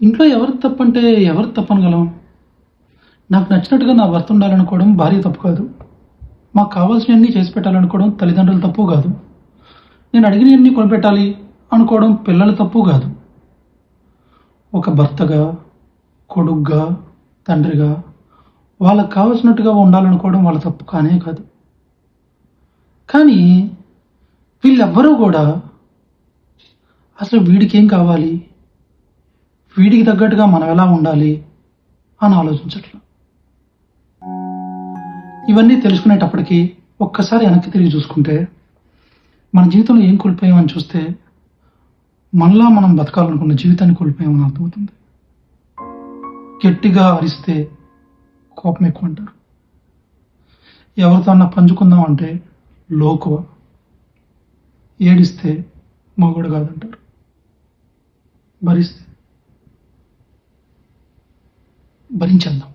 ఇంట్లో ఎవరి తప్పంటే ఎవరు తప్పనగలం? నాకు నచ్చినట్టుగా నా భర్త ఉండాలనుకోవడం భార్య తప్పు కాదు. మాకు కావాల్సినవన్నీ చేసి పెట్టాలనుకోవడం తల్లిదండ్రుల తప్పు కాదు. నేను అడిగినవన్నీ కొనిపెట్టాలి అనుకోవడం పిల్లల తప్పు కాదు. ఒక భర్తగా, కొడుగ్గా, తండ్రిగా వాళ్ళకు కావాల్సినట్టుగా ఉండాలనుకోవడం వాళ్ళ తప్పు కానే కాదు. కానీ వీళ్ళెవ్వరూ కూడా అసలు వీడికేం కావాలి, వీడికి తగ్గట్టుగా మనం ఎలా ఉండాలి అని ఆలోచించట్లేదు. ఇవన్నీ తెలుసుకునేటప్పటికీ ఒక్కసారి వెనక్కి తిరిగి చూసుకుంటే మన జీవితంలో ఏం కోల్పోయామని చూస్తే మళ్ళా మనం బతకాలనుకున్న జీవితాన్ని కోల్పోయామని అర్థమవుతుంది. గట్టిగా అరిస్తే కోపం ఎక్కువ అంటారు. ఎవరితో అన్నా పంచుకుందాం అంటే లోకువ. ఏడిస్తే మగోడు కాదంటారు. భరిస్తే భరించేద్దాం.